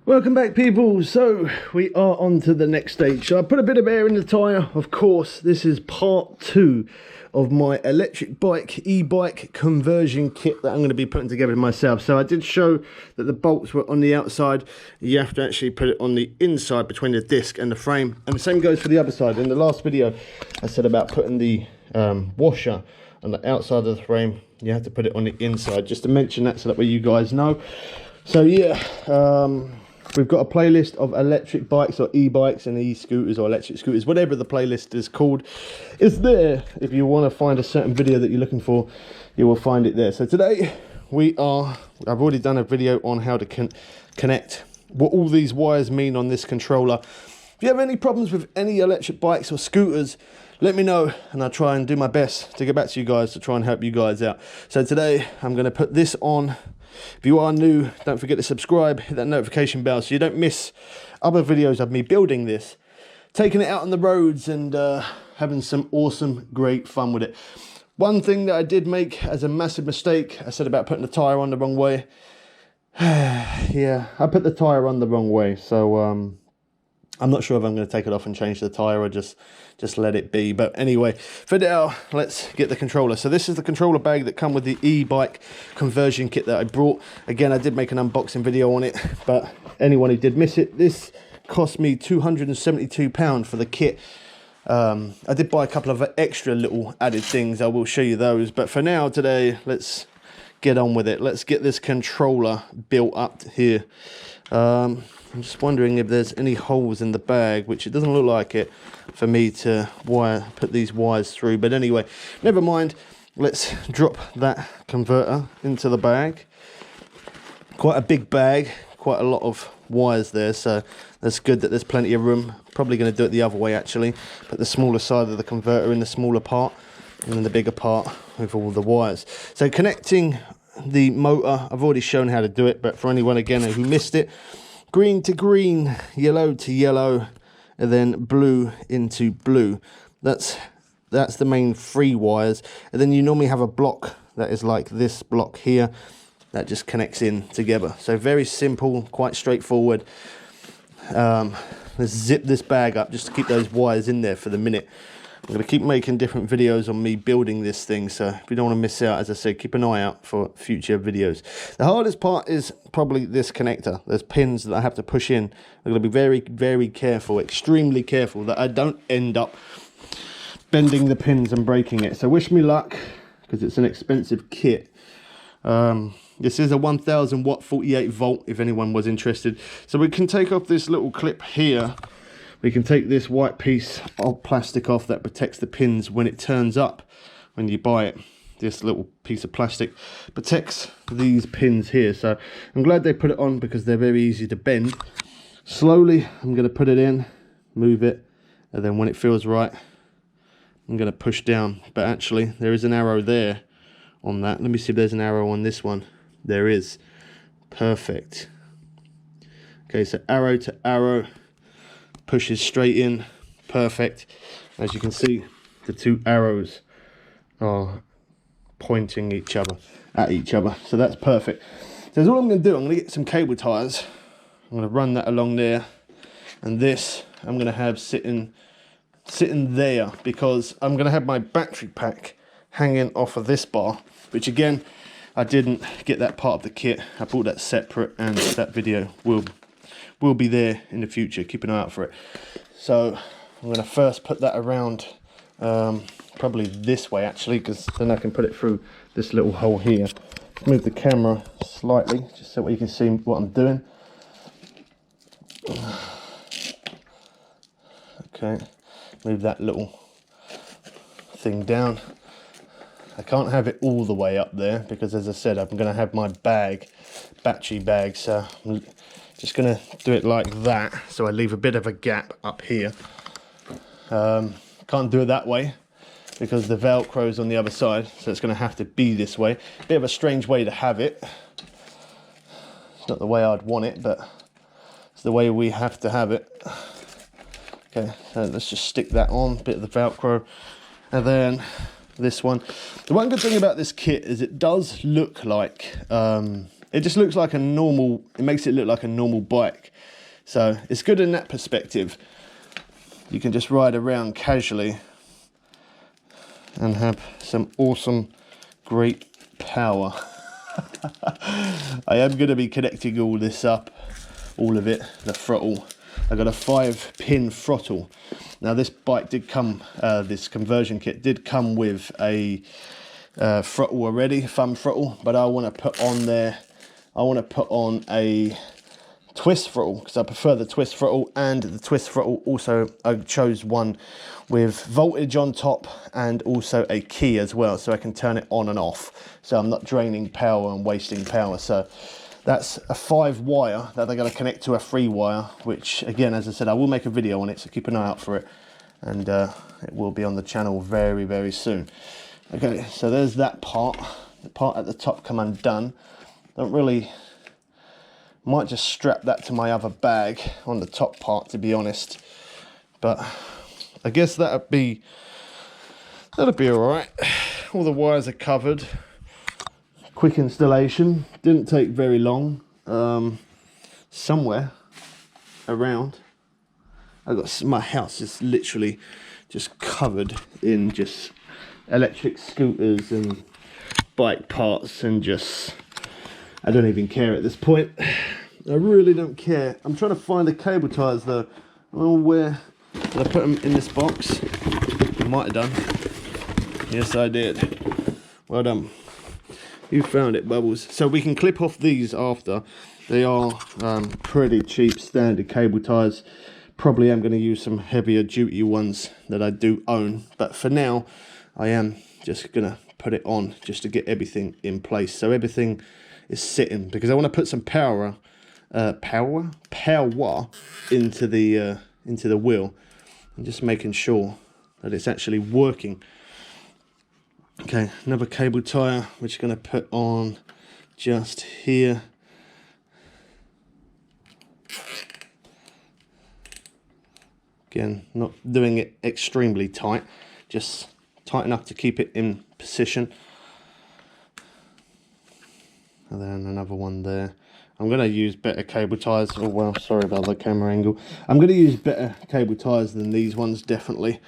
Welcome back, people. So we are on to the next stage. So I put a bit of air in the tyre. Of course, this is part 2 of my electric bike, e-bike conversion kit that I'm going to be putting together myself. So I did show that the bolts were on the outside. You have to actually put it on the inside between the disc and the frame. And the same goes for the other side. In the last video, I said about putting the washer on the outside of the frame. You have to put it on the inside, just to mention that so that way you guys know. So yeah, we've got a playlist of electric bikes or e-bikes and e-scooters or electric scooters, whatever the playlist is called. It's there. If you want to find a certain video that you're looking for, you will find it there. So today I've already done a video on how to connect, what all these wires mean on this controller. If you have any problems with any electric bikes or scooters, let me know and I'll try and do my best to get back to you guys to try and help you guys out. So today I'm going to put this on. If you are new, don't forget to subscribe, hit that notification bell so you don't miss other videos of me building this, taking it out on the roads and having some awesome, great fun with it. One thing that I did make as a massive mistake, I said about putting the tyre on the wrong way. Yeah, I put the tyre on the wrong way, so I'm not sure if I'm going to take it off and change the tyre or just let it be. But anyway, for now, let's get the controller. So this is the controller bag that come with the e-bike conversion kit that I brought. Again, I did make an unboxing video on it, but anyone who did miss it, this cost me £272 for the kit. I did buy a couple of extra little added things. I will show you those. But for now, today, let's get on with it. Let's get this controller built up here. I'm just wondering if there's any holes in the bag, which it doesn't look like it, for me to put these wires through. But anyway, never mind. Let's drop that converter into the bag. Quite a big bag, quite a lot of wires there, so that's good that there's plenty of room. Probably going to do it the other way actually. Put the smaller side of the converter in the smaller part, and then the bigger part with all the wires. So connecting the motor, I've already shown how to do it, but for anyone again who missed it, green to green, yellow to yellow, and then blue into blue. That's the main 3 wires. And then you normally have a block that is like this block here that just connects in together. So very simple, quite straightforward. Let's zip this bag up just to keep those wires in there for the minute. I'm going to keep making different videos on me building this thing, so if you don't want to miss out, as I said, keep an eye out for future videos. The hardest part is probably this connector. There's pins that I have to push in. I'm going to be very, very careful, extremely careful, that I don't end up bending the pins and breaking it. So wish me luck, because it's an expensive kit. This is a 1000 watt 48 volt, if anyone was interested. So we can take off this little clip here. We can take this white piece of plastic off that protects the pins when it turns up when you buy it. This little piece of plastic protects these pins here. So I'm glad they put it on because they're very easy to bend. Slowly, I'm going to put it in, move it, and then when it feels right, I'm going to push down. But actually, there is an arrow there on that. Let me see if there's an arrow on this one. There is. Perfect. Okay, so arrow to arrow. Pushes straight in, perfect. As you can see, the 2 arrows are pointing at each other, so that's perfect. So that's all I'm going to do. I'm going to get some cable ties. I'm going to run that along there, and this I'm going to have sitting there, because I'm going to have my battery pack hanging off of this bar, which again, I didn't get that part of the kit. I bought that separate, and that video will be there in the future. Keep an eye out for it. So I'm going to first put that around, probably this way actually, because then I can put it through this little hole here. Move the camera slightly just so you can see what I'm doing. Okay, move that little thing down. I can't have it all the way up there because, as I said, I'm going to have my battery bag, so I'm just going to do it like that, so I leave a bit of a gap up here. Can't do it that way because the Velcro is on the other side, so it's going to have to be this way. Bit of a strange way to have it. It's not the way I'd want it, but it's the way we have to have it. Okay, so let's just stick that on, bit of the Velcro, and then this one. The one good thing about this kit is it does look like it just looks like a normal, it makes it look like a normal bike. So it's good in that perspective. You can just ride around casually and have some awesome, great power. I am going to be connecting all this up, all of it, the throttle. I got a 5-pin throttle. Now this bike did come, this conversion kit did come with a throttle already, thumb throttle, but I want to put on there, I want to put on a twist throttle because I prefer the twist throttle, and the twist throttle also I chose one with voltage on top and also a key as well, so I can turn it on and off, so I'm not draining power and wasting power. So that's a 5-wire that they're going to connect to a 3-wire, which again, as I said, I will make a video on it, so keep an eye out for it, and it will be on the channel very, very soon. Okay, so there's that part. The part at the top come undone. Don't really, might just strap that to my other bag on the top part, to be honest, but I guess that'd be all right. All the wires are covered. Quick installation, didn't take very long. Somewhere around, I got, my house is literally just covered in just electric scooters and bike parts, and just, I don't even care at this point. I really don't care. I'm trying to find the cable ties though. I don't know where. Did I put them in this box? I might have done. Yes, I did. Well done. You found it, Bubbles. So we can clip off these after. They are pretty cheap standard cable ties. Probably am going to use some heavier duty ones that I do own. But for now, I am just going to put it on just to get everything in place. So everything is sitting, because I want to put some power into the wheel, and just making sure that it's actually working. Okay, another cable tie which I'm going to put on just here. Again, not doing it extremely tight, just tight enough to keep it in position. And then another one there. I'm going to use better cable ties. Oh well, sorry about the camera angle. I'm going to use better cable ties than these ones, definitely.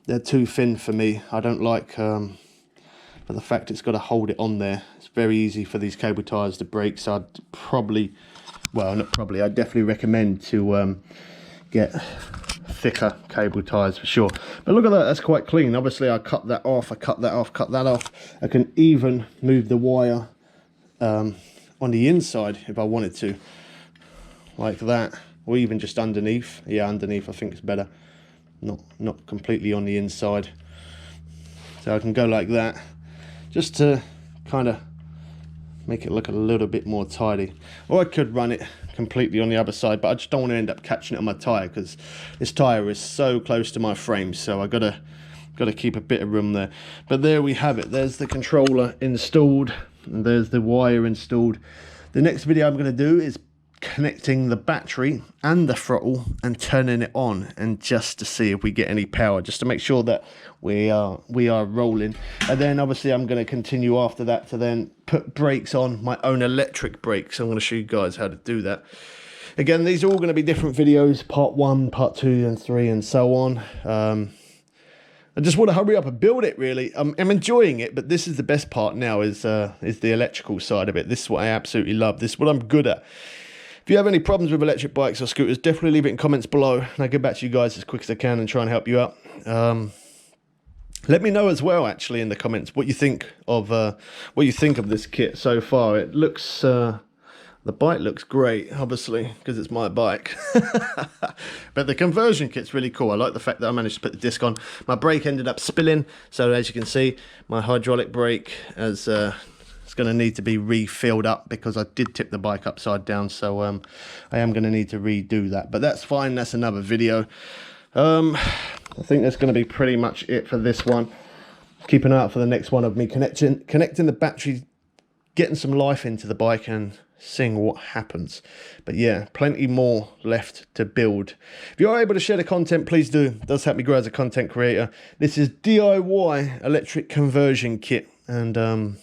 They're too thin for me. I don't like for the fact it's got to hold it on there. It's very easy for these cable ties to break, so I'd probably, well not probably, I'd definitely recommend to get thicker cable ties for sure. But look at that, that's quite clean. Obviously I cut that off, I cut that off, cut that off. I can even move the wire on the inside if I wanted to, like that, or even just underneath. Yeah, underneath I think it's better, not completely on the inside. So I can go like that, just to kind of make it look a little bit more tidy. Or I could run it completely on the other side, but I just don't want to end up catching it on my tyre, because this tyre is so close to my frame, so I gotta keep a bit of room there. But there we have it. There's the controller installed, and there's the wire installed. The next video I'm going to do is connecting the battery and the throttle and turning it on, and just to see if we get any power, just to make sure that we are rolling. And then obviously I'm going to continue after that to then put brakes on, my own electric brakes. I'm going to show you guys how to do that. Again, these are all going to be different videos, part 1, part 2 and 3 and so on. I just want to hurry up and build it, really. I'm enjoying it, but this is the best part now, is the electrical side of it. This is what I absolutely love. This is what I'm good at. If you have any problems with electric bikes or scooters, definitely leave it in comments below, and I'll get back to you guys as quick as I can and try and help you out. Let me know as well, actually, in the comments what you think of this kit so far. It looks the bike looks great, obviously, because it's my bike. But the conversion kit's really cool. I like the fact that I managed to put the disc on. My brake ended up spilling, so as you can see, my hydraulic brake is it's going to need to be refilled up, because I did tip the bike upside down, so I am going to need to redo that. But that's fine, that's another video. I think that's going to be pretty much it for this one. Keep an eye out for the next one of me connecting the battery, getting some life into the bike and seeing what happens. But yeah, plenty more left to build. If you are able to share the content, please do. It does help me grow as a content creator. This is DIY electric conversion kit, and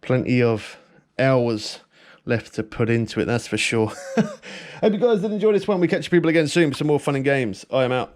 plenty of hours left to put into it, that's for sure. Hope you guys did enjoy this one. We catch you people again soon for some more fun and games. I am out.